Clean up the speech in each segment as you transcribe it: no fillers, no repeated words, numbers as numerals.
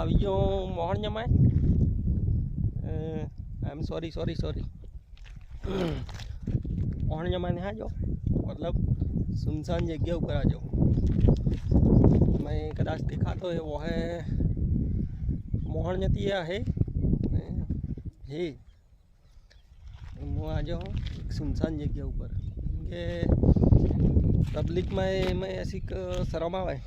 આવી ગયો મોહણ જમાય આઈ એમ સોરી મોહણ જમાને આ જાઓ मतलब सुनसान जगह ऊपर आ जाओ। मैं कदाच देखा तो वो है मोहन जतिया है वो आ जाओ सुनसान जगह ऊपर के पब्लिक में ऐसी शर्म आवे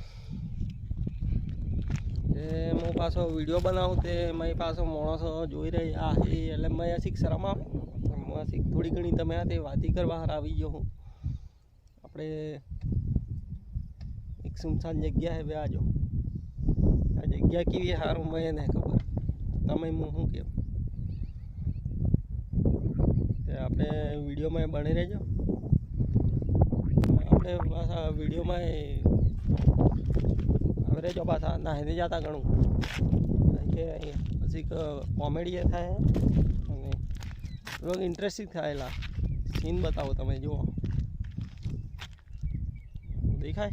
मो पासो वीडियो बनाऊँ तो मैं पासो माणसो जोई रही आ है एटले मैं ऐसी शर्म आवे ऐसी थोड़ी घणी तमे आते वाती करवा आवी गयो हूँ। આપણે એક સુનસાન જગ્યા હે આ જો આ જગ્યા કેવી સારું મને નહીં ખબર તમે હું કેવું તે આપણે વિડીયોમાં બની રહેજો। આપણે પાછા વિડીયોમાં હવે રહેજો પાછા નાહીને જતા ઘણું કે પછી કોમેડી થાય અને થોડોક ઇન્ટરેસ્ટિંગ થાયેલા સીન બતાવો તમે જુઓ दिखाए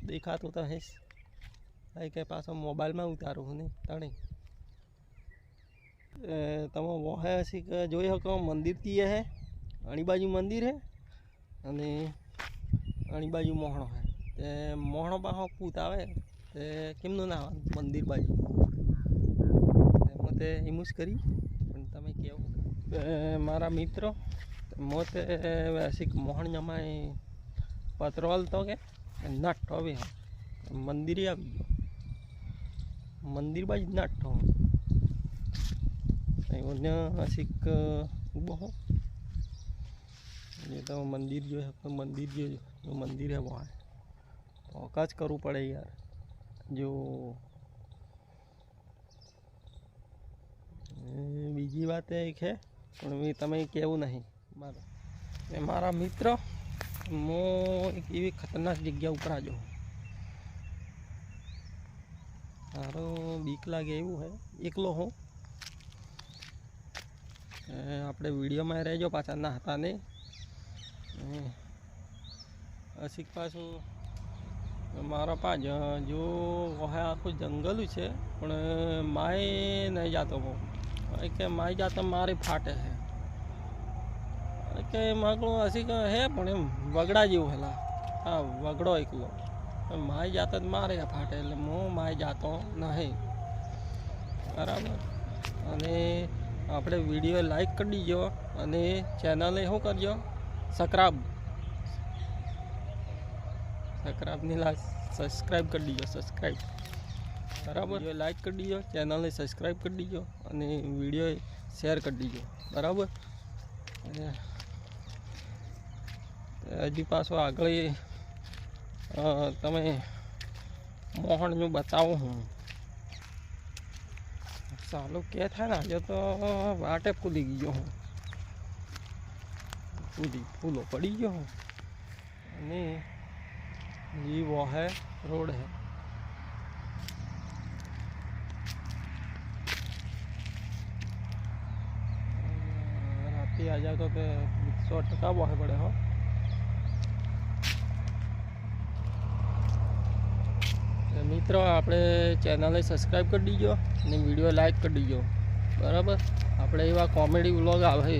देखा तो है भाई के पास मोबाइल में उतारू हूँ नहीं तणी तम वो है ऐसी जो सको मंदिर थी है अणी बाजू मंदिर है अने अणी बाजू मोहणो है ते मोहणो पासो पूत आवे ते केमनो ना मंदिर बाजू मते हिमुस करी पण तमे केवो मारा मित्रों मोते वैसे मोहन जमाए पत्रोल तो के नट हो मंदिर आ मंदिर बाज नट हो ऐसी बहु ये तो मंदिर जो है मंदिर जो मंदिर है वो है तो काज करવું પડે यार जो बीजी बात एक है तमे केवू नहीं मारा मित्र मो एक एवी खतरनाक जगह ऊपर आ जाओ सारो बीक लागे एवं है एकलो हूँ आपणे वीडियो में रहो पाछा नहाता नहीं असीक पाछू मारा पास जो है आखू जंगल है पण माए नहीं जातो हूँ के माए जाता मारे फाटे है के मागलो ऐसी है पण एम वगड़ा जेवू है हाँ वगड़ो एकलो माए जाता मारे फाटे एटले मो माए जातो नहीं बराबर अने आपणे विडियो लाइक कर दीजो अने चेनल ने शू करजो सब्सक्राइब नहीं ला सब्सक्राइब कर दीजो सब्सक्राइब बराबर लाइक कर दीजो चेनल ने सब्सक्राइब कर दीजो अने विडियो शेर कर दीजो बराबर हजी पासो आगळ तमे मोहन जो बतावो हूँ चालू क्या था ना जो तो वाटे कूदी गयो हूँ फूलो पड़ी गयो हूँ ये वो है रोड है राती आ जाओ तो 100% वो है पड़े हो मित्रों आपणे चेनल ने सब्सक्राइब कर दीजो ने वीडियो लाइक कर दीजो बराबर आपणे एवा कॉमेडी व्लॉग आवे